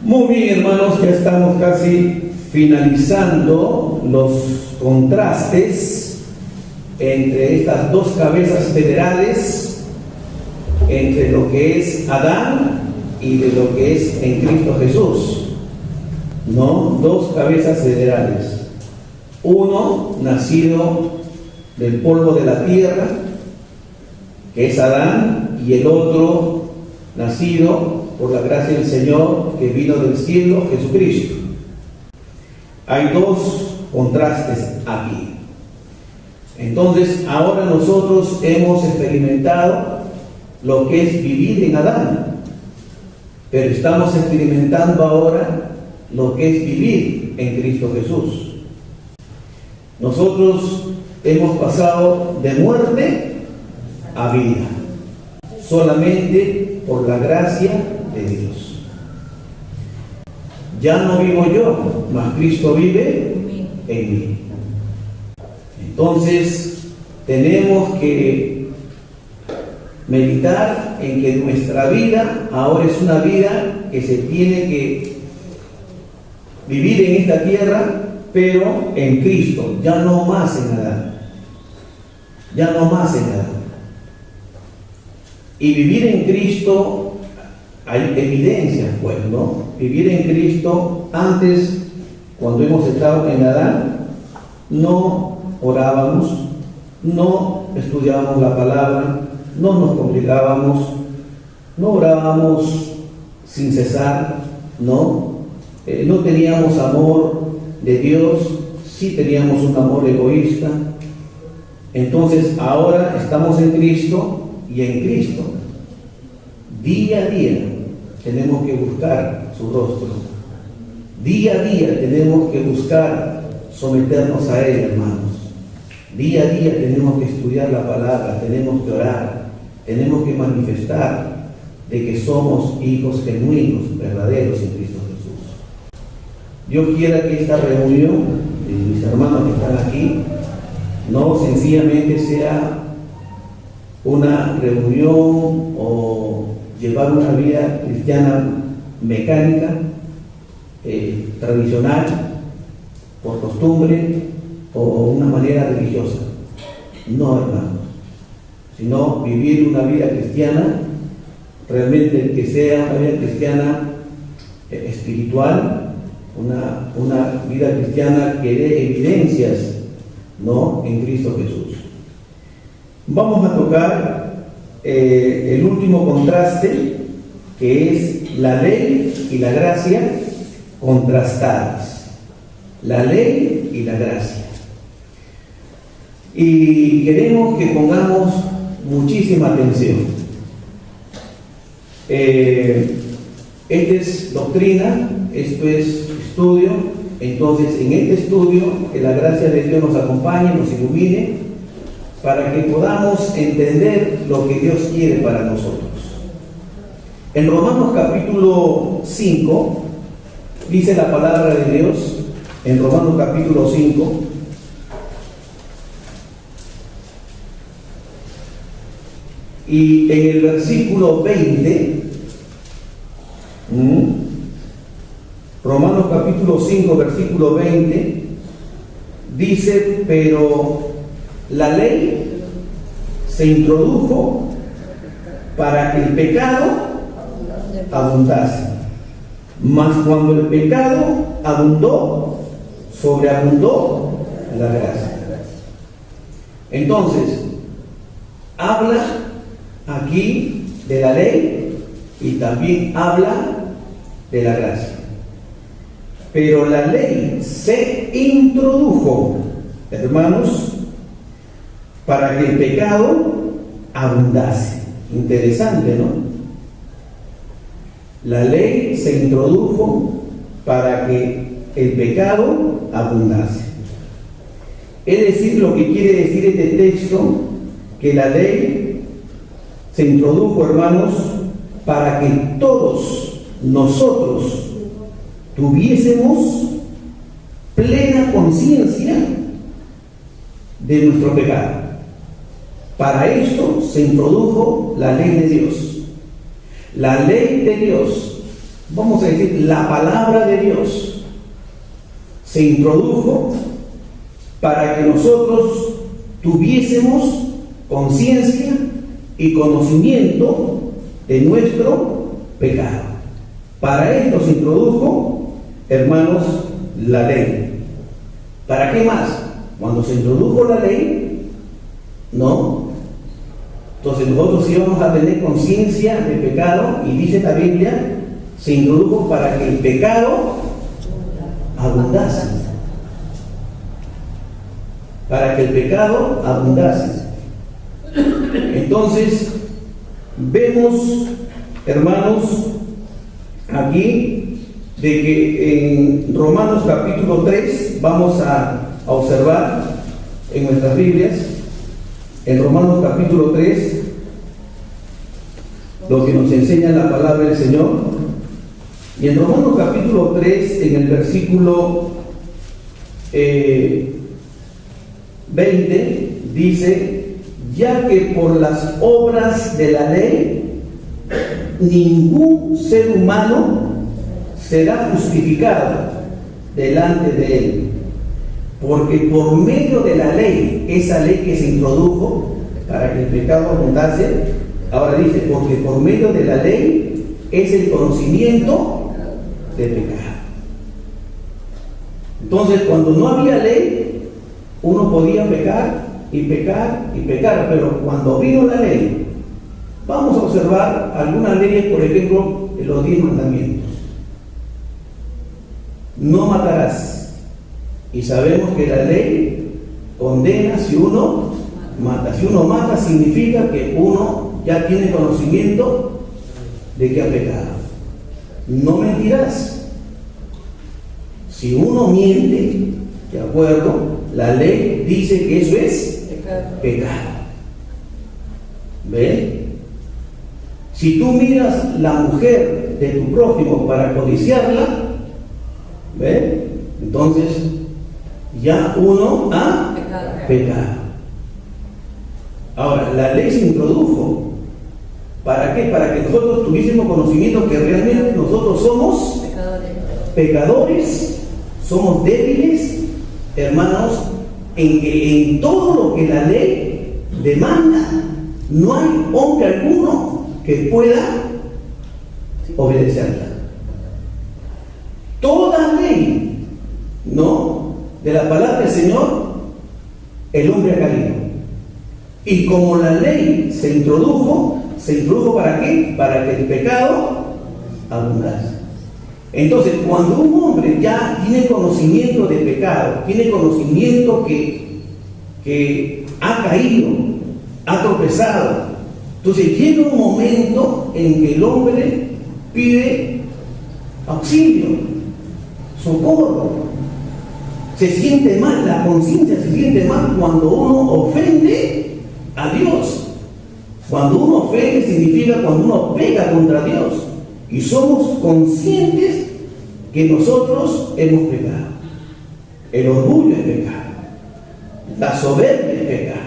Muy bien, hermanos, ya estamos casi finalizando los contrastes entre estas dos cabezas federales, entre lo que es Adán y de lo que es en Cristo Jesús. ¿No? Dos cabezas federales. Uno nacido del polvo de la tierra, que es Adán, y el otro nacido por la gracia del Señor, que vino del cielo, Jesucristo. Hay dos contrastes aquí. Entonces, ahora nosotros hemos experimentado lo que es vivir en Adán, pero estamos experimentando ahora lo que es vivir en Cristo Jesús. Nosotros hemos pasado de muerte a vida, solamente por la gracia de Dios. Ya no vivo yo, mas Cristo vive en mí. Entonces, tenemos que meditar en que nuestra vida ahora es una vida que se tiene que vivir en esta tierra, pero en Cristo, ya no más en Adán. Ya no más en Adán. Y vivir en Cristo, hay evidencias, pues, ¿no? Vivir en Cristo, antes, cuando hemos estado en Adán, no orábamos, no estudiábamos la palabra, no nos congregábamos, no orábamos sin cesar, no teníamos amor de Dios, sí teníamos un amor egoísta. Entonces ahora estamos en Cristo, y en Cristo día a día tenemos que buscar su rostro, día a día tenemos que buscar someternos a Él, hermanos. Día a día tenemos que estudiar la palabra, tenemos que orar, tenemos que manifestar de que somos hijos genuinos, verdaderos en Cristo Jesús. Dios quiera que esta reunión de mis hermanos que están aquí no sencillamente sea una reunión o llevar una vida cristiana mecánica, tradicional, por costumbre o una manera religiosa. No, hermanos, sino vivir una vida cristiana, realmente que sea una vida cristiana espiritual, una vida cristiana que dé evidencias, ¿no?, en Cristo Jesús. Vamos a tocar el último contraste, que es la ley y la gracia contrastadas. La ley y la gracia. Y queremos que pongamos muchísima atención. Esta es doctrina, esto es estudio. Entonces, en este estudio, que la gracia de Dios nos acompañe, nos ilumine, para que podamos entender lo que Dios quiere para nosotros. En Romanos capítulo 5, dice la palabra de Dios, en Romanos capítulo 5, y en el versículo 20, Romanos capítulo 5, versículo 20, dice: pero la ley se introdujo para que el pecado abundase. Mas cuando el pecado abundó, sobreabundó la gracia. Entonces, habla aquí de la ley y también habla de la gracia. Pero la ley se introdujo, hermanos, para que el pecado abundase. Interesante, ¿no? La ley se introdujo para que el pecado abundase. Es decir, lo que quiere decir este texto, que la ley se introdujo, hermanos, para que todos nosotros tuviésemos plena conciencia de nuestro pecado. Para esto se introdujo la ley de Dios. La ley de Dios vamos a decir, la palabra de Dios se introdujo para que nosotros tuviésemos conciencia y conocimiento de nuestro pecado. Para esto se introdujo, hermanos, la ley. ¿Para qué más? Cuando se introdujo la ley, ¿no? Entonces nosotros íbamos a tener conciencia de pecado, y dice la Biblia, se introdujo para que el pecado abundase. Para que el pecado abundase. Entonces, vemos, hermanos, aquí, de que en Romanos capítulo 3, vamos a observar en nuestras Biblias, en Romanos capítulo 3, lo que nos enseña la palabra del Señor. Y en Romanos capítulo 3, en el versículo 20, dice: ya que por las obras de la ley ningún ser humano será justificado delante de él, porque por medio de la ley, esa ley que se introdujo para que el pecado abundase, ahora dice, porque por medio de la ley es el conocimiento de pecado. Entonces, cuando no había ley, uno podía pecar y pecar y pecar, pero cuando vino la ley, vamos a observar algunas leyes, por ejemplo, de los 10 mandamientos. No matarás. Y sabemos que la ley condena si uno mata. Si uno mata, significa que uno ya tiene conocimiento de que ha pecado. No mentirás. Si uno miente, ¿de acuerdo? La ley dice que eso es pecado. ¿Ve? Si tú miras la mujer de tu prójimo para codiciarla, ¿ve? Entonces ya uno ha pecado. Ahora, la ley se introdujo. ¿Para qué? Para que nosotros tuviésemos conocimiento que realmente nosotros somos pecadores, somos débiles, hermanos, en que en todo lo que la ley demanda, no hay hombre alguno que pueda obedecerla. Toda ley, ¿no?, de la palabra del Señor, el hombre ha caído. Y como la ley se introdujo ¿para qué? Para que el pecado abundase. Entonces, cuando un hombre ya tiene conocimiento de pecado, tiene conocimiento que ha caído, ha tropezado, entonces llega un momento en que el hombre pide auxilio, socorro, se siente mal, la conciencia se siente mal cuando uno ofende a Dios. Cuando uno ofende significa cuando uno peca contra Dios. Y somos conscientes que nosotros hemos pecado. El orgullo es pecado. La soberbia es pecado.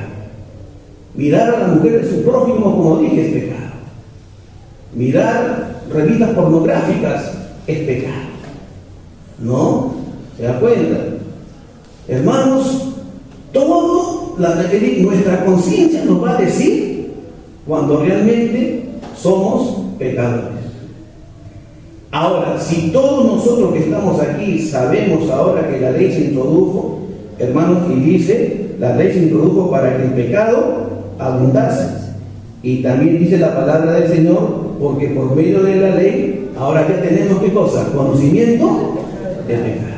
Mirar a la mujer de su prójimo, como dije, es pecado. Mirar revistas pornográficas es pecado. ¿No? ¿Se da cuenta? Hermanos, nuestra conciencia nos va a decir cuando realmente somos pecadores. Ahora, si todos nosotros que estamos aquí sabemos ahora que la ley se introdujo, hermanos, y dice, la ley se introdujo para que el pecado abundase. Y también dice la palabra del Señor, porque por medio de la ley, ahora ya tenemos ¿qué cosa? Conocimiento de pecado.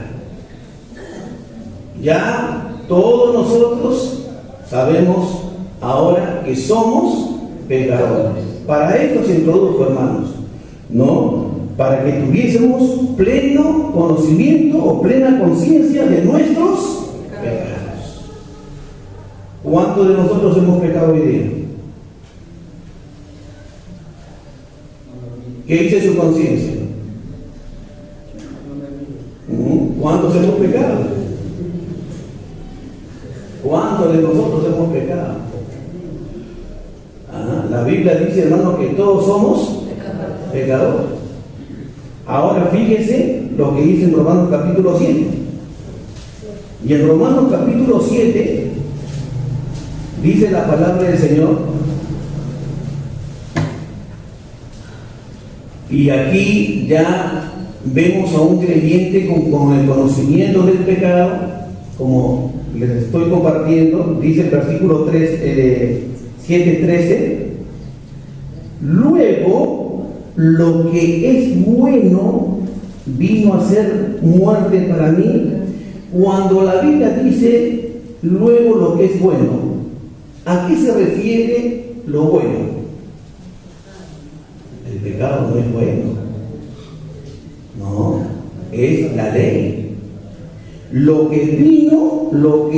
Ya todos nosotros sabemos ahora que somos pecadores. Para esto se introdujo, hermanos, ¿no? Para que tuviésemos pleno conocimiento o plena conciencia de nuestros pecados. ¿Cuántos de nosotros hemos pecado hoy día? ¿Qué dice su conciencia? ¿Cuántos hemos pecado? ¿Cuántos de nosotros hemos pecado? La Biblia dice, hermano, que todos somos pecadores. Ahora fíjese lo que dice en Romanos capítulo 7. Y en Romanos capítulo 7 dice la palabra del Señor, y aquí ya vemos a un creyente con el conocimiento del pecado, como les estoy compartiendo, dice el versículo 7:13, luego lo que es bueno vino a ser muerte para mí. Cuando la Biblia dice luego lo que es bueno, ¿a qué se refiere lo bueno? El pecado no es bueno. No, es la ley. Lo que vino, luego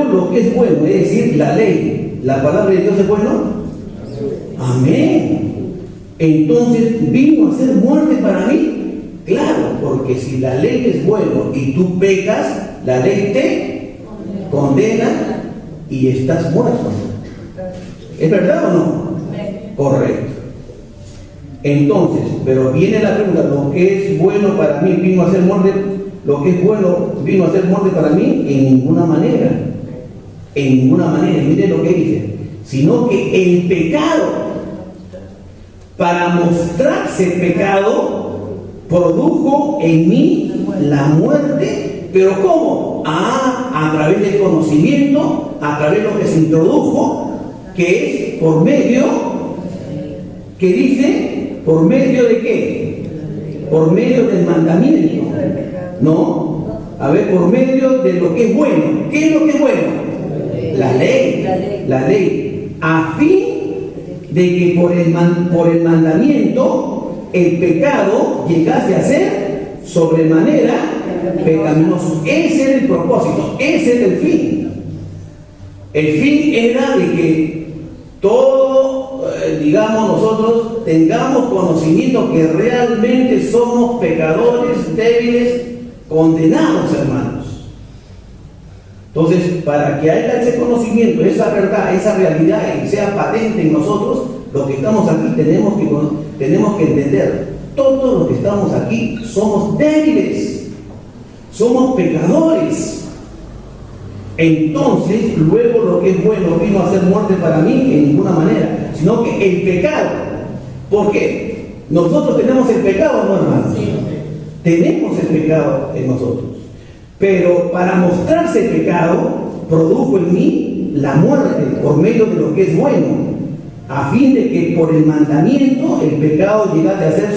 lo que es bueno, es decir, la ley. ¿La palabra de Dios es bueno? Amén. Entonces, ¿vino a ser muerte para mí? Claro, porque si la ley es bueno y tú pecas, la ley te condena y estás muerto. ¿Es verdad o no? Correcto. Entonces, pero viene la pregunta, ¿lo que es bueno para mí vino a ser muerte? ¿Lo que es bueno vino a ser muerte para mí? En ninguna manera. En ninguna manera. Mire lo que dice. Sino que el pecado, para mostrarse pecado, produjo en mí la muerte. ¿Pero cómo? A través del conocimiento, a través de lo que se introdujo, que es por medio, que dice, ¿por medio de qué? Por medio del mandamiento. ¿No? A ver, por medio de lo que es bueno. ¿Qué es lo que es bueno? La ley. La ley. A fin de que por el mandamiento el pecado llegase a ser sobremanera pecaminoso. Ese era el propósito, ese era el fin. El fin era de que todo, digamos, nosotros tengamos conocimiento que realmente somos pecadores, débiles, condenados, hermanos. Entonces, para que haya ese conocimiento, esa verdad, esa realidad y sea patente en nosotros, los que estamos aquí tenemos que entender, todos los que estamos aquí somos débiles, somos pecadores. Entonces, luego lo que es bueno vino a ser muerte para mí en ninguna manera, sino que el pecado. ¿Por qué? Nosotros tenemos el pecado, ¿no, hermanos? Sí. Tenemos el pecado en nosotros. Pero para mostrarse el pecado, produjo en mí la muerte por medio de lo que es bueno, a fin de que por el mandamiento el pecado llegase a ser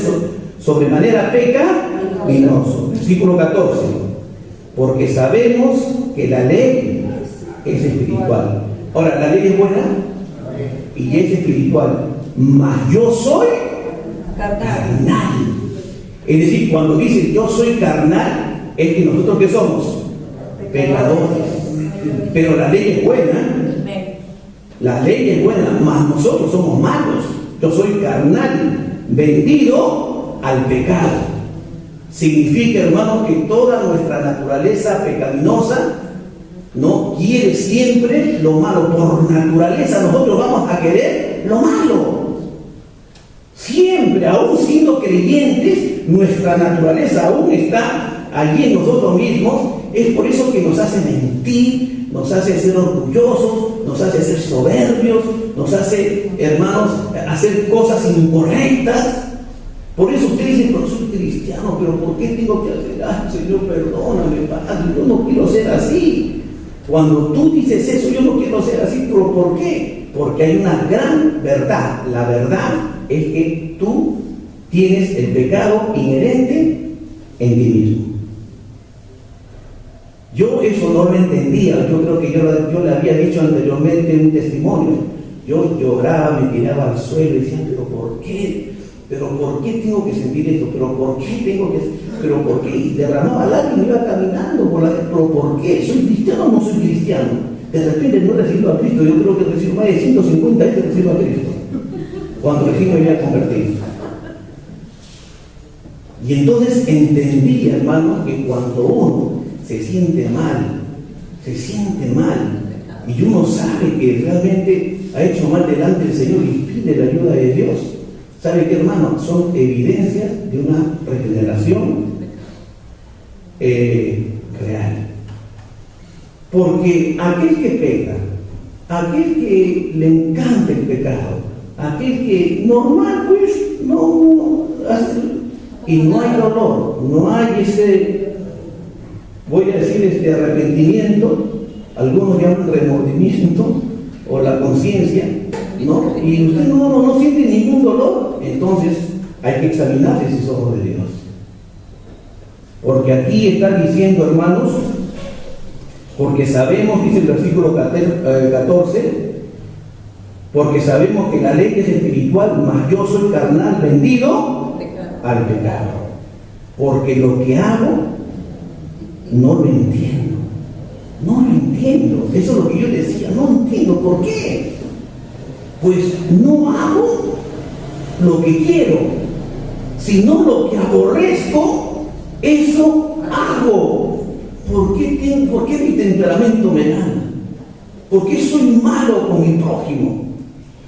sobremanera pecaminoso. Versículo 14. Porque sabemos que la ley es espiritual. Ahora, la ley es buena y es espiritual, mas yo soy carnal. Es decir, cuando dice yo soy carnal, es que nosotros ¿qué somos? Pecadores. Pero la ley es buena. La ley es buena, mas nosotros somos malos. Yo soy carnal, vendido al pecado. Significa, hermanos, que toda nuestra naturaleza pecaminosa no quiere siempre lo malo. Por naturaleza nosotros vamos a querer lo malo. Siempre, aún siendo creyentes, nuestra naturaleza aún está allí en nosotros mismos. Es por eso que nos hace mentir, nos hace ser orgullosos, nos hace ser soberbios, nos hace, hermanos, hacer cosas incorrectas. Por eso usted dice, pero soy cristiano, pero ¿por qué tengo que hacer? Ay, Señor, perdóname, Padre, yo no quiero ser así. Cuando tú dices eso, yo no quiero ser así, pero ¿por qué? Porque hay una gran verdad. La verdad es que tú tienes el pecado inherente en ti mismo. Yo eso no lo entendía. Yo creo que yo le había dicho anteriormente un testimonio. Yo lloraba, me tiraba al suelo y decía, pero ¿por qué? ¿Pero por qué tengo que sentir esto? ¿Pero por qué tengo que...? ¿Pero por qué? Y derramaba lágrimas, iba caminando por la... ¿Pero por qué? ¿Soy cristiano o no soy cristiano? De repente no recibo a Cristo. Yo creo que recibo más de 150 veces recibo a Cristo, cuando recién me había convertido. Y entonces entendí, hermano, que cuando uno se siente mal, y uno sabe que realmente ha hecho mal delante del Señor y pide la ayuda de Dios, ¿Sabe qué, hermano? Son evidencias de una regeneración real. Porque aquel que peca, aquel que le encanta el pecado, aquel que normal, pues, no hace, y no hay dolor, no hay ese, voy a decir, arrepentimiento, algunos llaman remordimiento, o la conciencia, ¿no? Y usted no siente ningún dolor, entonces hay que examinarse si somos de Dios. Porque aquí está diciendo, hermanos, porque sabemos, dice el versículo 14, porque sabemos que la ley es espiritual, mas yo soy carnal, vendido al pecado. Porque lo que hago, no lo entiendo. No lo entiendo. Eso es lo que yo decía, no entiendo. ¿Por qué? Pues no hago lo que quiero, sino lo que aborrezco, eso hago. ¿Por qué mi temperamento me gana? ¿Por qué soy malo con mi prójimo?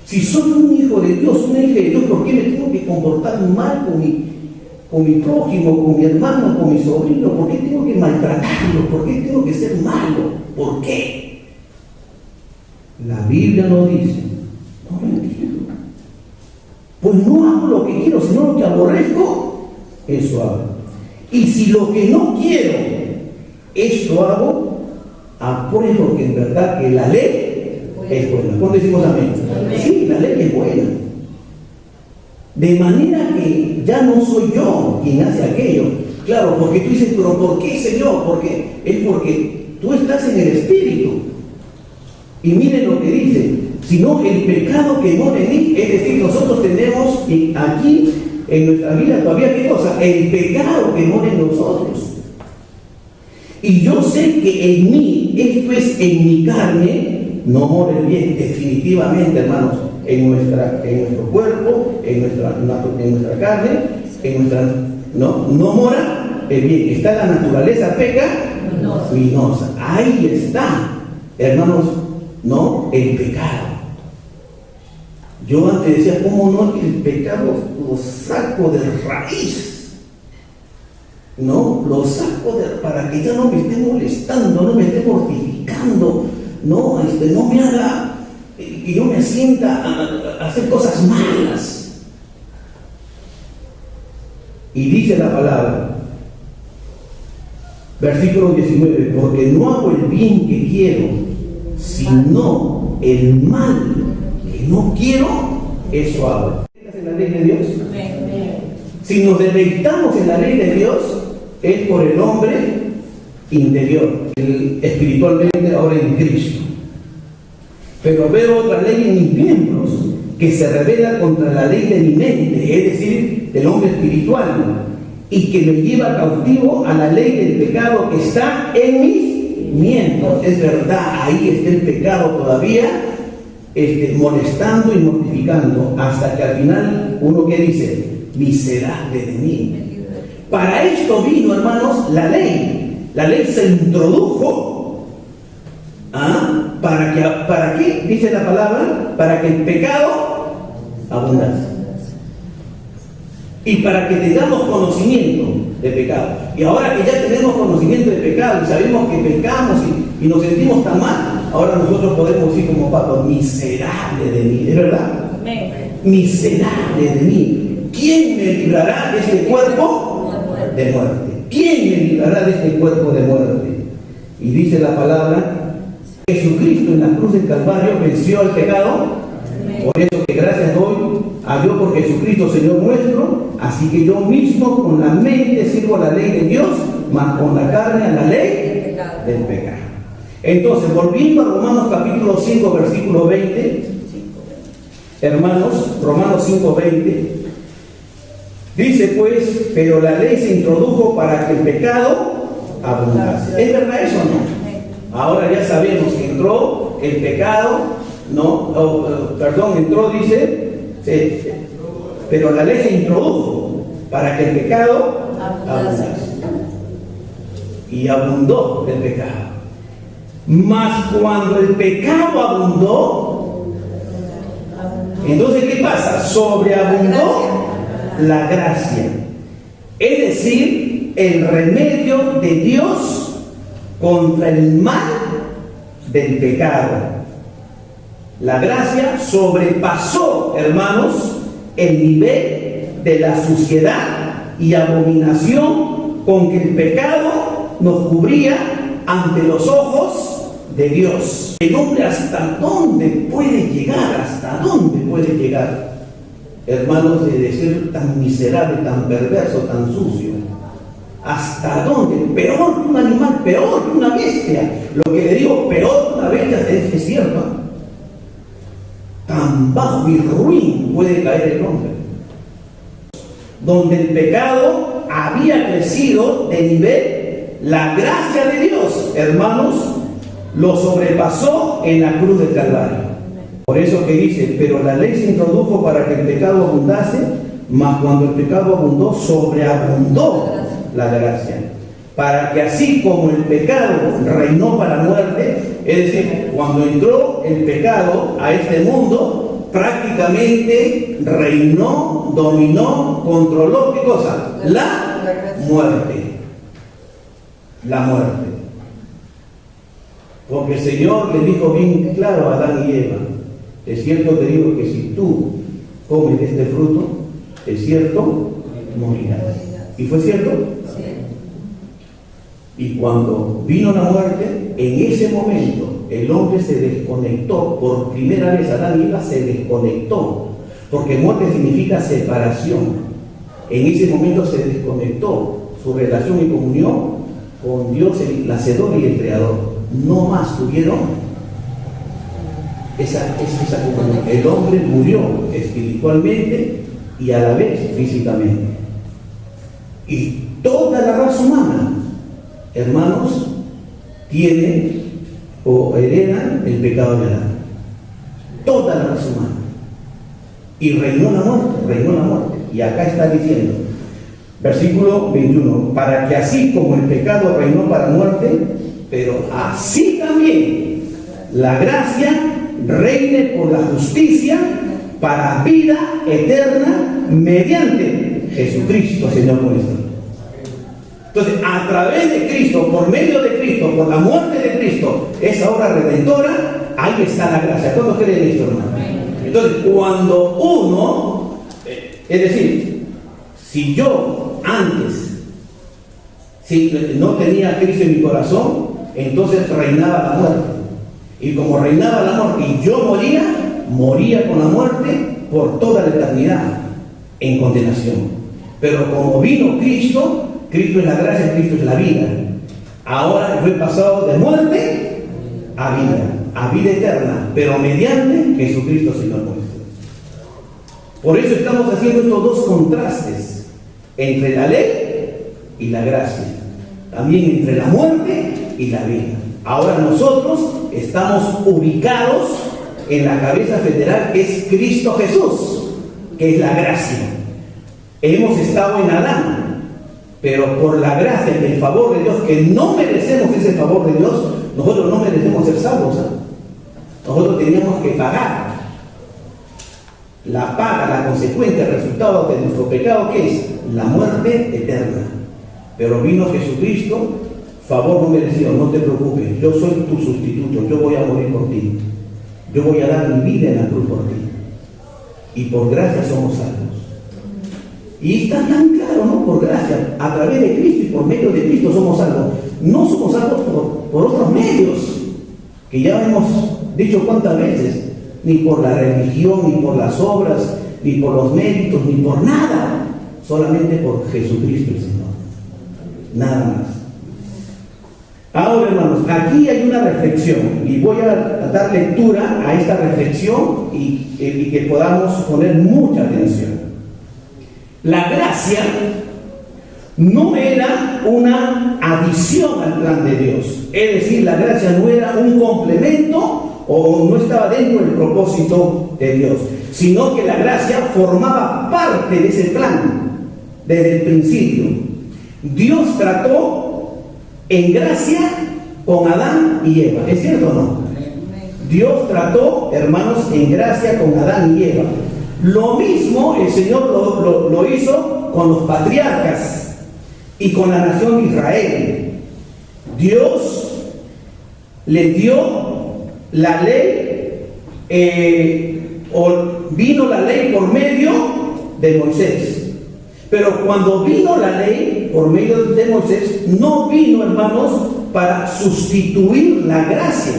Si soy un hijo de Dios, una hija de Dios, ¿por qué me tengo que comportar mal con mi prójimo, con mi hermano, con mi sobrino? ¿Por qué tengo que maltratarlo? ¿Por qué tengo que ser malo? ¿Por qué? La Biblia nos dice, no lo entiendo. Pues no hago lo que quiero, sino lo que aborrezco, eso hago. Y si lo que no quiero, esto hago, apruebo que en verdad que la ley es buena. ¿Cuándo decimos amén? Sí, la ley es buena. De manera que ya no soy yo quien hace aquello. Claro, porque tú dices, pero ¿por qué, Señor? Porque tú estás en el Espíritu. Y miren lo que dice, sino el pecado que mora en mí, es decir, nosotros tenemos aquí en nuestra vida todavía, ¿qué cosa? El pecado que mora en nosotros. Y yo sé que en mí, esto es en mi carne, no mora el bien, definitivamente, hermanos, en nuestro cuerpo, en nuestra carne, no mora el bien. Está la naturaleza pecaminosa. Ahí está, hermanos, no el pecado. Yo antes decía, ¿cómo no? Que el pecado lo saco de raíz. No, lo saco para que ya no me esté molestando, no me esté mortificando, no me haga que yo me sienta a hacer cosas malas. Y dice la palabra, versículo 19, porque no hago el bien que quiero, sino el mal que no quiero, eso hago. ¿En la ley de Dios? Si nos deleitamos en la ley de Dios, es por el hombre interior, espiritualmente ahora en Cristo. Pero veo otra ley en mis miembros que se revela contra la ley de mi mente, es decir, del hombre espiritual, y que me lleva cautivo a la ley del pecado que está en mis miembros. Es verdad, ahí está el pecado todavía, molestando y mortificando, hasta que al final uno que dice, miserable de mí. Para esto vino, hermanos, la ley. La ley se introdujo. ¿Para qué? Dice la palabra, para que el pecado abundase. Y para que tengamos conocimiento de pecado. Y ahora que ya tenemos conocimiento de pecado y sabemos que pecamos y nos sentimos tan mal, ahora nosotros podemos decir como Pablo, miserable de mí. ¿Es verdad? Amén. Miserable de mí. ¿Quién me librará de este cuerpo de muerte? ¿Quién me librará de este cuerpo de muerte? Y dice la palabra, Jesucristo en la cruz del Calvario venció al pecado. Por eso que gracias doy a Dios por Jesucristo, Señor nuestro. Así que yo mismo con la mente sirvo a la ley de Dios, mas con la carne a la ley del pecado. Entonces, volviendo a Romanos capítulo 5, versículo 20, hermanos, Romanos 5, 20, dice pues, pero la ley se introdujo para que el pecado abundase. ¿Es verdad eso o no? Ahora ya sabemos que entró el pecado, entró, dice, pero la ley se introdujo para que el pecado abundase. Y abundó el pecado. Mas cuando el pecado abundó, Entonces, ¿qué pasa? Sobreabundó la gracia. Es decir, el remedio de Dios contra el mal del pecado. La gracia sobrepasó, hermanos, el nivel de la suciedad y abominación con que el pecado nos cubría ante los ojos de Dios. El hombre, ¿hasta dónde puede llegar? ¿Hasta dónde puede llegar? Hermanos, de ser tan miserable, tan perverso, tan sucio. ¿Hasta dónde? Peor que un animal, peor que una bestia. Lo que le digo, peor que una bestia, es cierto. Tan bajo y ruin puede caer el hombre. Donde el pecado había crecido de nivel, la gracia de Dios, hermanos, lo sobrepasó en la cruz del Calvario. Por eso que dice, pero la ley se introdujo para que el pecado abundase, mas cuando el pecado abundó, sobreabundó la gracia. Para que así como el pecado reinó para muerte, es decir, cuando entró el pecado a este mundo, prácticamente reinó, dominó, controló, ¿qué cosa? La muerte. La muerte. Porque el Señor le dijo bien claro a Adán y Eva, es cierto te digo que si tú comes de este fruto, es cierto, morirás. ¿Y fue cierto? Sí. Y cuando vino la muerte, en ese momento el hombre se desconectó. Por primera vez Adán y Eva se desconectó. Porque muerte significa separación. En ese momento se desconectó su relación y comunión con Dios, el hacedor y el creador. No más tuvieron esa comunión. El hombre murió espiritualmente y a la vez físicamente. Y toda la raza humana, hermanos, tiene o heredan el pecado de Adán. Toda la raza humana. Y reinó la muerte. Y acá está diciendo, versículo 21, para que así como el pecado reinó para muerte, pero así también la gracia reine por la justicia para vida eterna mediante Jesucristo, Señor nuestro. Entonces, a través de Cristo, por medio de Cristo, por la muerte de Cristo, esa obra redentora, ahí está la gracia. ¿Cuántos creen esto, hermano? Entonces, cuando uno, es decir, si yo antes no tenía a Cristo en mi corazón, entonces reinaba la muerte. Y como reinaba la muerte y yo moría con la muerte por toda la eternidad en condenación. Pero como vino Cristo, Cristo es la gracia, Cristo es la vida. Ahora yo he pasado de muerte a vida eterna, pero mediante Jesucristo, Señor nuestro. Por eso estamos haciendo estos dos contrastes entre la ley y la gracia, también entre la muerte y la vida. Ahora nosotros estamos ubicados en la cabeza federal que es Cristo Jesús, que es la gracia. Hemos estado en Adán, pero por la gracia y el favor de Dios, que no merecemos ese favor de Dios, nosotros no merecemos ser salvos. Nosotros teníamos que pagar la paga, la consecuencia, el resultado de nuestro pecado, que es la muerte eterna. Pero vino Jesucristo, favor no merecido, no te preocupes, yo soy tu sustituto, yo voy a morir por ti, yo voy a dar mi vida en la cruz por ti, y por gracia somos salvos. Y está tan claro, ¿no? Por gracia, a través de Cristo y por medio de Cristo somos salvos. No somos salvos por otros medios, que ya hemos dicho cuántas veces, ni por la religión, ni por las obras, ni por los méritos, ni por nada, solamente por Jesucristo el Señor, nada más. Ahora, hermanos, aquí hay una reflexión y voy a dar lectura a esta reflexión y que podamos poner mucha atención. La gracia no era una adición al plan de Dios, es decir, la gracia no era un complemento o no estaba dentro del propósito de Dios, sino que la gracia formaba parte de ese plan desde el principio. Dios trató en gracia con Adán y Eva, ¿es cierto o no? Dios trató, hermanos, en gracia con Adán y Eva. Lo mismo el Señor lo hizo con los patriarcas y con la nación de Israel. Dios le dio la ley, vino la ley por medio de Moisés. Pero cuando vino la ley por medio de Moisés, no vino, hermanos, para sustituir la gracia.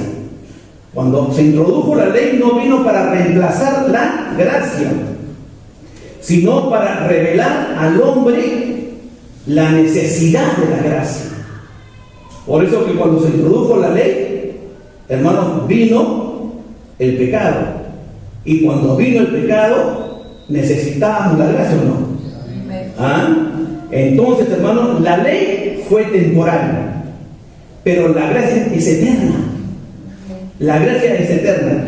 Cuando se introdujo la ley, no vino para reemplazar la gracia, sino para revelar al hombre la necesidad de la gracia. Por eso que cuando se introdujo la ley, hermanos, vino el pecado. Y cuando vino el pecado, necesitábamos la gracia, ¿o no? ¿Ah? Entonces, hermanos, la ley fue temporal, pero la gracia es eterna. La gracia es eterna.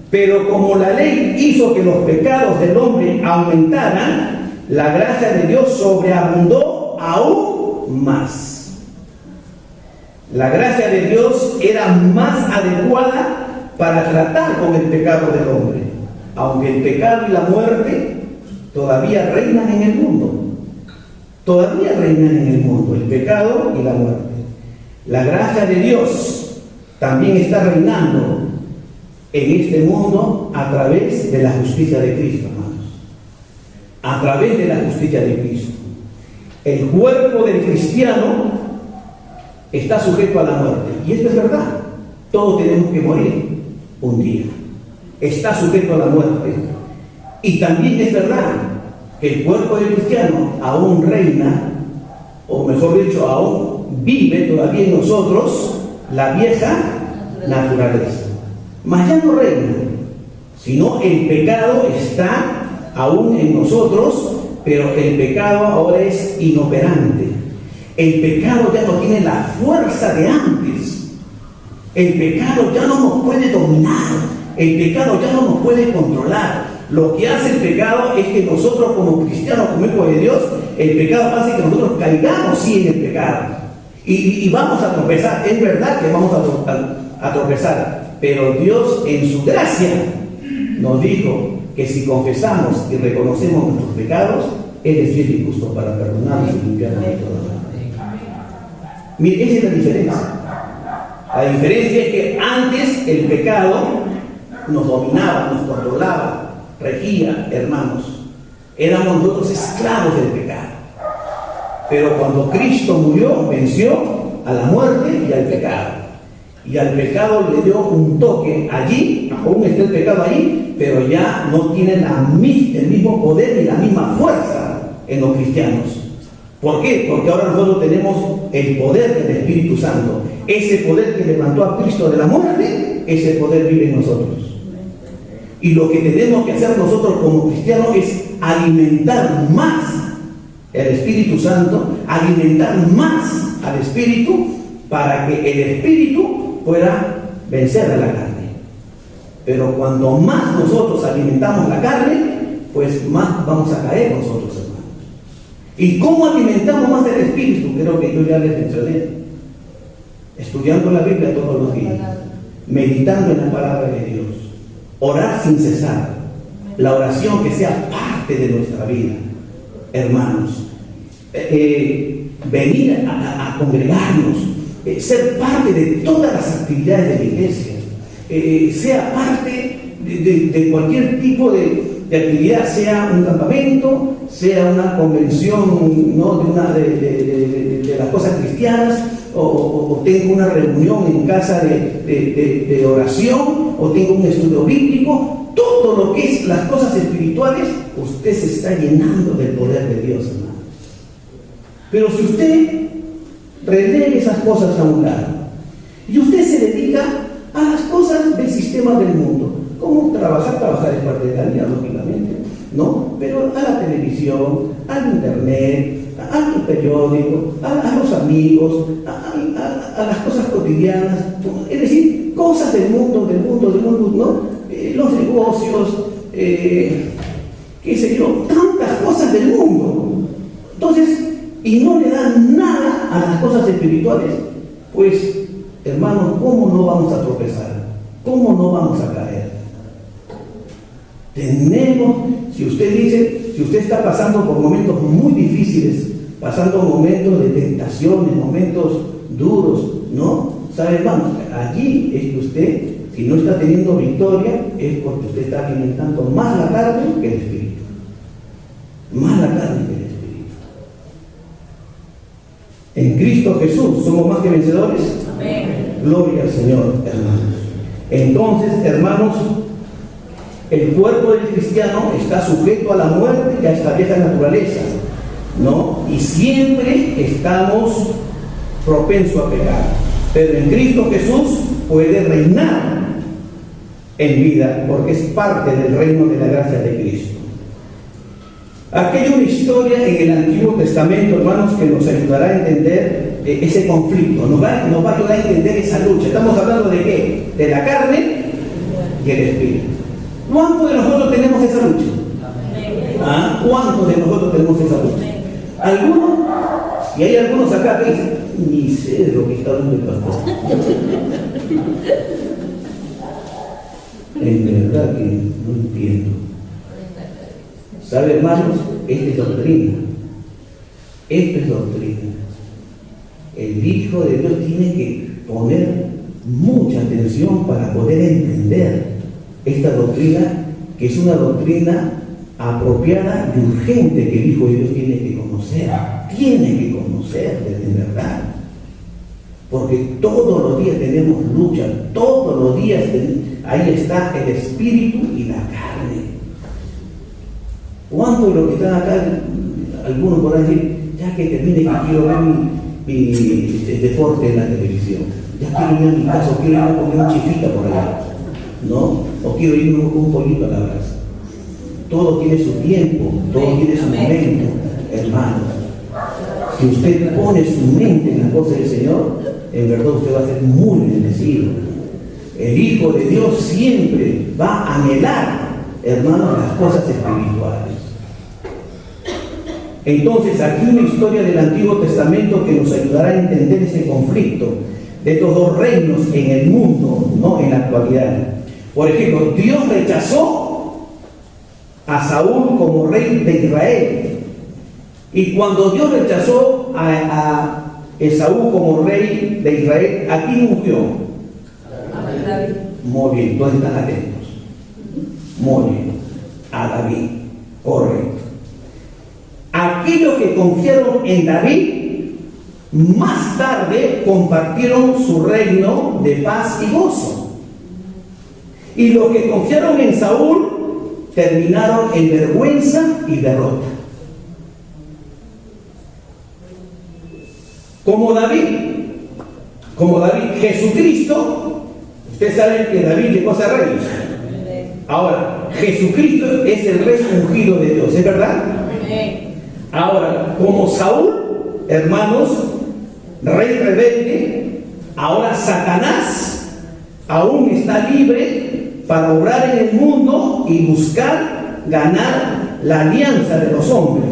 Pero como la ley hizo que los pecados del hombre aumentaran, la gracia de Dios sobreabundó aún más. La gracia de Dios era más adecuada para tratar con el pecado del hombre, aunque el pecado y la muerte todavía reinan en el mundo. Todavía reinan en el mundo el pecado y la muerte. La gracia de Dios también está reinando en este mundo a través de la justicia de Cristo, hermanos. A través de la justicia de Cristo. El cuerpo del cristiano está sujeto a la muerte. Y esto es verdad. Todos tenemos que morir un día. Está sujeto a la muerte. Y también es verdad que el cuerpo del cristiano aún reina, o mejor dicho, aún vive todavía en nosotros la vieja naturaleza. Mas ya no reina, sino el pecado está aún en nosotros, pero el pecado ahora es inoperante. El pecado ya no tiene la fuerza de antes. El pecado ya no nos puede dominar. El pecado ya no nos puede controlar. Lo que hace el pecado es que nosotros como cristianos, como hijos de Dios, el pecado hace que nosotros caigamos sí en el pecado. Y vamos a tropezar. Es verdad que vamos a tropezar. Pero Dios en su gracia nos dijo que si confesamos y reconocemos nuestros pecados, Él es fiel y justo para perdonarnos y limpiarnos de toda maldad. Mire, esa es la diferencia. La diferencia es que antes el pecado nos dominaba, nos controlaba, regía, hermanos. Éramos nosotros esclavos del pecado. Pero cuando Cristo murió, venció a la muerte y al pecado. Y al pecado le dio un toque allí, aún está el pecado ahí, pero ya no tiene el mismo poder ni la misma fuerza en los cristianos. ¿Por qué? Porque ahora nosotros tenemos el poder del Espíritu Santo. Ese poder que levantó a Cristo de la muerte, ese poder vive en nosotros. Y lo que tenemos que hacer nosotros como cristianos es alimentar más el Espíritu Santo, alimentar más al Espíritu, para que el Espíritu pueda vencer a la carne. Pero cuando más nosotros alimentamos la carne, pues más vamos a caer nosotros, hermanos. ¿Y cómo alimentamos más el Espíritu? Creo que yo ya les mencioné. Estudiando la Biblia todos los días, meditando en la palabra de Dios, orar sin cesar, la oración que sea parte de nuestra vida, hermanos. Venir a congregarnos, ser parte de todas las actividades de la iglesia, sea parte de cualquier tipo de actividad, sea un campamento, sea una convención, ¿no?, de las cosas cristianas, o tengo una reunión en casa de oración, o tengo un estudio bíblico. Todo lo que es las cosas espirituales, usted se está llenando del poder de Dios, hermano. Pero si usted relega esas cosas a un lado y usted se dedica a las cosas del sistema del mundo, como trabajar es parte de la vida, lógicamente, ¿no? Pero a la televisión, al internet, al periódico, a los amigos, a las cosas cotidianas, es decir, cosas del mundo, ¿no? Los negocios, qué sé yo, tantas cosas del mundo. Entonces, y no le dan nada a las cosas espirituales, pues, hermanos, ¿cómo no vamos a tropezar? ¿Cómo no vamos a caer? Si usted está pasando por momentos muy difíciles, pasando momentos de tentaciones, momentos duros, ¿no? ¿Sabe, hermano? Allí es que usted, si no está teniendo victoria, es porque usted está alimentando más la carne que el espíritu. Más la carne que el espíritu. En Cristo Jesús somos más que vencedores. Amén. Gloria al Señor, hermanos. Entonces, hermanos, el cuerpo del cristiano está sujeto a la muerte y a esta vieja naturaleza, ¿no? Y siempre estamos propensos a pecar. Pero en Cristo Jesús puede reinar en vida, porque es parte del reino de la gracia de Cristo. Aquí hay una historia en el Antiguo Testamento, hermanos, que nos ayudará a entender ese conflicto, nos va a ayudar a entender esa lucha. Estamos hablando de ¿qué? De la carne y el espíritu. ¿Cuántos de nosotros tenemos esa lucha? ¿Ah? ¿Cuántos de nosotros tenemos esa lucha? ¿Algunos? Y hay algunos acá que dicen, ni sé de lo que está hablando el pastor. En verdad que no entiendo. ¿Sabe, hermanos? Esta es doctrina. Esta es doctrina. El Hijo de Dios tiene que poner mucha atención para poder entender esta doctrina, que es una doctrina apropiada y urgente que el Hijo de Dios tiene que conocer. Tiene que conocer de verdad. Porque todos los días tenemos lucha, todos los días ahí está el espíritu y la carne. ¿Cuántos de los que están acá, algunos por ahí, ya que termine que quiero ver mi deporte en la televisión, ya quiero ir a mi casa, o quiero ir a comer un chifita por allá, ¿no? O quiero irme con un pollito a la brasa? Todo tiene su tiempo, todo tiene su momento, hermano. Si usted pone su mente en las cosas del Señor, en verdad usted va a ser muy bendecido. El Hijo de Dios siempre va a anhelar, hermanos, las cosas espirituales. Entonces, aquí una historia del Antiguo Testamento que nos ayudará a entender ese conflicto de estos dos reinos en el mundo, no en la actualidad. Por ejemplo, Dios rechazó a Saúl como rey de Israel. Y cuando Dios rechazó a Esaú como rey de Israel, ¿a quién ungió? A David. Muy bien, todos están atentos. Muy bien, a David, correcto. Aquellos que confiaron en David, más tarde compartieron su reino de paz y gozo. Y los que confiaron en Saúl, terminaron en vergüenza y derrota. Como David, Jesucristo, ustedes saben que David llegó a ser rey. Ahora, Jesucristo es el rey ungido de Dios, ¿es verdad? Ahora, como Saúl, hermanos, rey rebelde, ahora Satanás aún está libre para obrar en el mundo y buscar ganar la alianza de los hombres.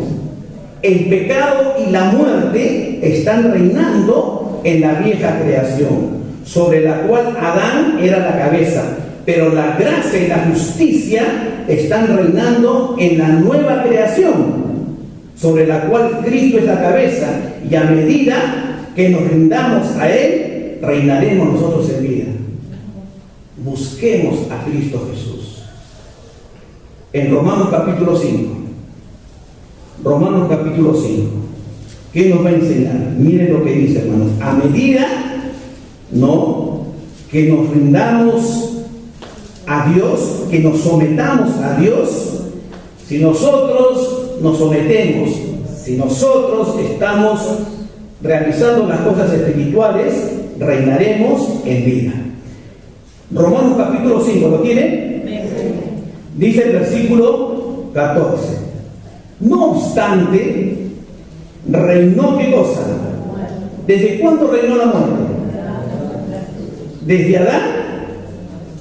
El pecado y la muerte están reinando en la vieja creación, sobre la cual Adán era la cabeza, pero la gracia y la justicia están reinando en la nueva creación, sobre la cual Cristo es la cabeza, y a medida que nos rindamos a Él, reinaremos nosotros en vida. Busquemos a Cristo Jesús. En Romanos capítulo 5. Romanos capítulo 5. ¿Qué nos va a enseñar? Miren lo que dice, hermanos. A medida, ¿no?, que nos rindamos a Dios, que nos sometamos a Dios, si nosotros nos sometemos, si nosotros estamos realizando las cosas espirituales, reinaremos en vida. Romanos capítulo 5, ¿lo tienen? Dice el versículo 14. No obstante, reinó ¿qué cosa? ¿Desde cuándo reinó la muerte? Desde Adán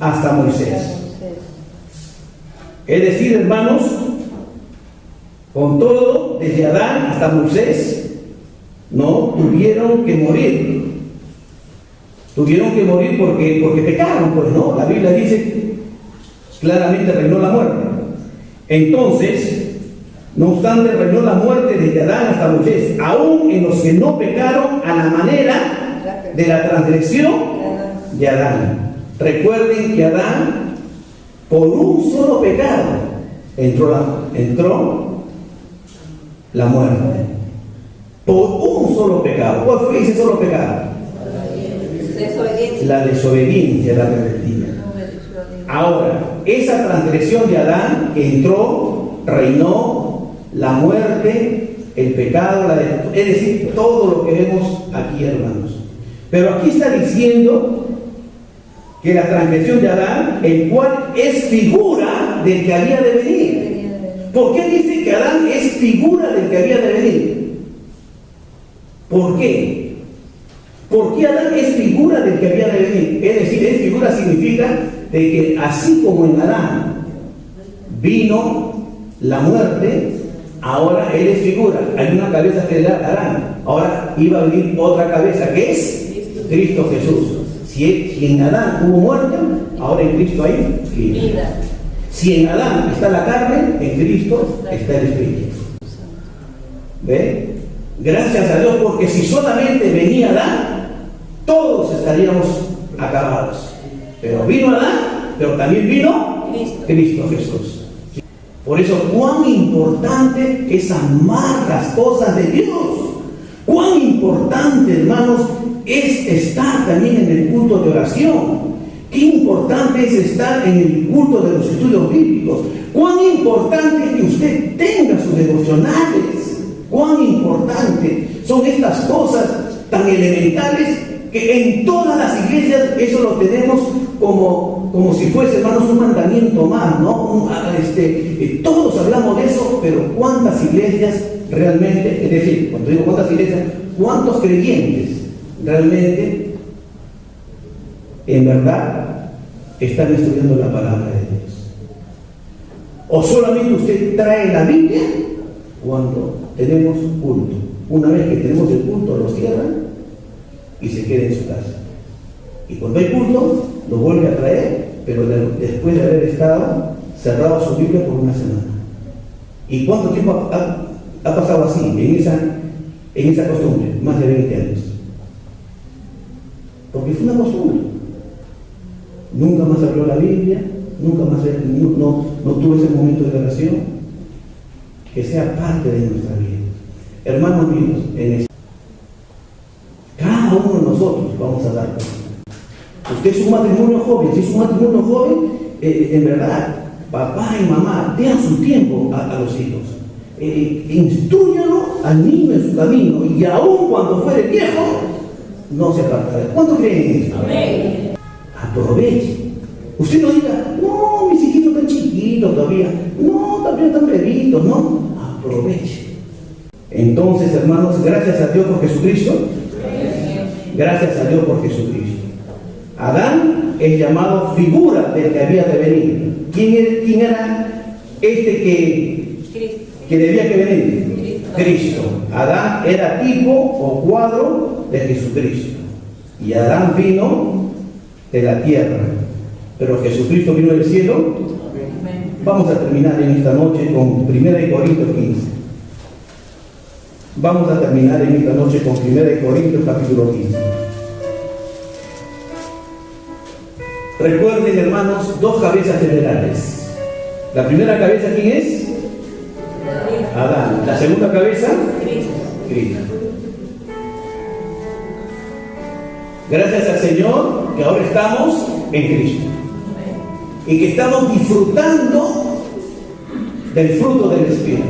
hasta Moisés. Es decir, hermanos, con todo, desde Adán hasta Moisés, no tuvieron que morir. Tuvieron que morir porque pecaron, pues no. La Biblia dice claramente reinó la muerte. Entonces, no obstante, reinó la muerte desde Adán hasta Moisés, aún en los que no pecaron a la manera de la transgresión de Adán. Recuerden que Adán, por un solo pecado, entró la muerte. Por un solo pecado. ¿Cuál fue ese solo pecado? La desobediencia, la rebeldía. Ahora, esa transgresión de Adán entró, reinó la muerte, el pecado, es decir, todo lo que vemos aquí, hermanos. Pero aquí está diciendo que la transgresión de Adán, el cual es figura del que había de venir. ¿Por qué dice que Adán es figura del que había de venir? ¿Por qué? Porque Adán es figura del que había de venir. Es decir, es figura significa de que así como en Adán vino la muerte, ahora él es figura. Hay una cabeza que era Adán. Ahora iba a venir otra cabeza que es Cristo Jesús. Si en Adán hubo muerte, ahora en Cristo hay vida. Si en Adán está la carne, en Cristo está el Espíritu. ¿Ve? Gracias a Dios, porque si solamente venía Adán, todos estaríamos acabados. Pero vino Adán, pero también vino Cristo Jesús. Por eso, cuán importante es amar las cosas de Dios. Cuán importante, hermanos, es estar también en el culto de oración. Qué importante es estar en el culto de los estudios bíblicos. Cuán importante es que usted tenga sus devocionales. Cuán importante son estas cosas tan elementales que en todas las iglesias eso lo tenemos como si fuese, hermanos, un mandamiento más, ¿no? Todos hablamos de eso, pero ¿cuántas iglesias realmente, es decir, cuando digo cuántas iglesias, cuántos creyentes realmente, en verdad, están estudiando la palabra de Dios? ¿O solamente usted trae la Biblia cuando tenemos culto? Una vez que tenemos el culto, lo cierran y se queda en su casa. Y cuando hay culto, lo vuelve a traer, pero después de haber estado cerrado su Biblia por una semana. ¿Y cuánto tiempo ha pasado así, en esa costumbre? Más de 20 años. Porque fue una costumbre. Nunca más abrió la Biblia, nunca más no tuvo ese momento de oración. Que sea parte de nuestra vida. Hermanos míos, cada uno de nosotros vamos a dar cuenta. Usted es un matrimonio joven. Si es un matrimonio joven, en verdad, papá y mamá, den su tiempo a los hijos. Instrúyanlo al niño en su camino, y aún cuando fuere viejo, no se apartará. ¿Cuánto creen en esto? Amén. Aproveche. Usted no diga, no, mis hijitos están chiquitos todavía. No, todavía están bebitos, no. Aproveche. Entonces, hermanos, gracias a Dios por Jesucristo. Gracias a Dios por Jesucristo. Adán es llamado figura del que había de venir. ¿Quién era que debía que venir? Cristo. Adán era tipo o cuadro de Jesucristo. Y Adán vino de la tierra, pero Jesucristo vino del cielo. Vamos a terminar en esta noche con 1 Corintios 15. Vamos a terminar en esta noche con 1 Corintios capítulo 15. Recuerden, hermanos, dos cabezas generales. La primera cabeza, ¿quién es? Adán. La segunda cabeza, Cristo. Gracias al Señor que ahora estamos en Cristo y que estamos disfrutando del fruto del Espíritu.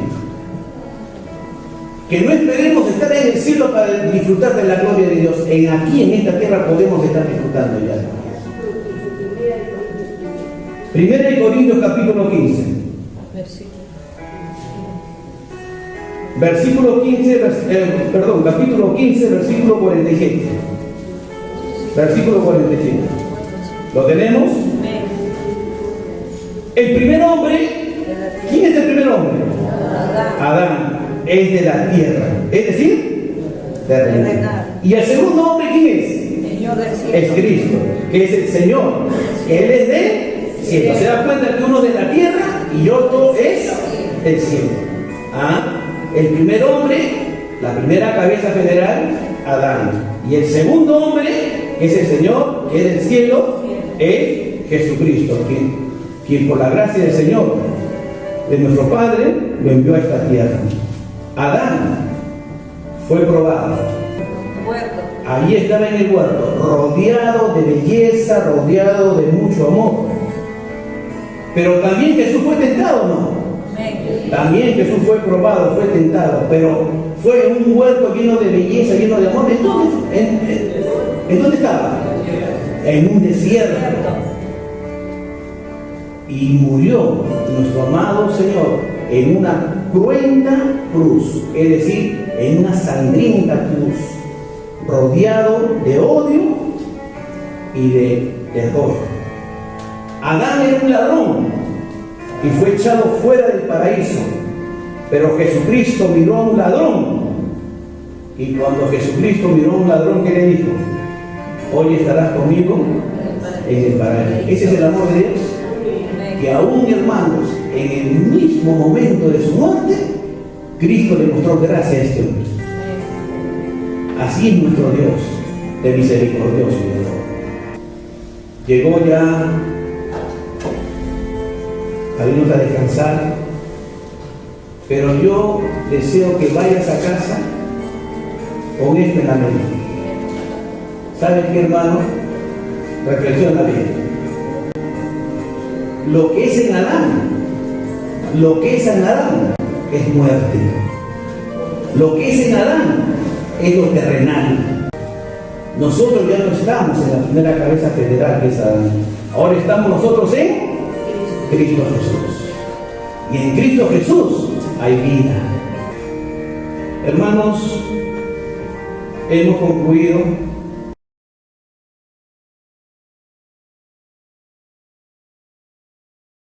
Que no esperemos estar en el cielo para disfrutar de la gloria de Dios. Aquí en esta tierra podemos estar disfrutando ya. 1 Corintios capítulo 15. Capítulo 15, versículo 47. Versículo 47. ¿Lo tenemos? El primer hombre, ¿quién es el primer hombre? Adán. Es de la tierra, es decir, terrenal. ¿Y el segundo hombre quién es? Señor del cielo. Es Cristo, que es el Señor. Él es de cielo. Se da cuenta que uno de la tierra y otro es del cielo. El primer hombre, la primera cabeza federal, Adán. Y el segundo hombre, que es el Señor, que es del cielo, es Jesucristo, quien por la gracia del Señor, de nuestro Padre, lo envió a esta tierra. Adán fue probado. Allí estaba en el huerto, rodeado de belleza, rodeado de mucho amor. Pero también Jesús fue tentado, ¿no? También Jesús fue probado, fue tentado, pero fue en un huerto lleno de belleza, lleno de amor. ¿En dónde estaba? En un desierto. Y murió nuestro amado Señor en una cruenta cruz, es decir, en una sangrienta cruz, rodeado de odio y de terror. Adán era un ladrón y fue echado fuera del paraíso, pero Jesucristo miró a un ladrón, y cuando Jesucristo miró a un ladrón, ¿qué le dijo? Hoy estarás conmigo en el paraíso. Ese es el amor de Dios, que aún, hermanos, en el mismo momento de su muerte, Cristo le mostró gracia a este hombre. Así es nuestro Dios, de misericordioso. Llegó ya a irnos a descansar, pero yo deseo que vayas a casa con esto en la mente. ¿Sabes qué, hermano? Reflexiona bien. Lo que es en Adán, es muerte. Lo que es en Adán es lo terrenal. Nosotros ya no estamos en la primera cabeza federal, que es Adán. Ahora estamos nosotros en Cristo Jesús. Y en Cristo Jesús hay vida. Hermanos, hemos concluido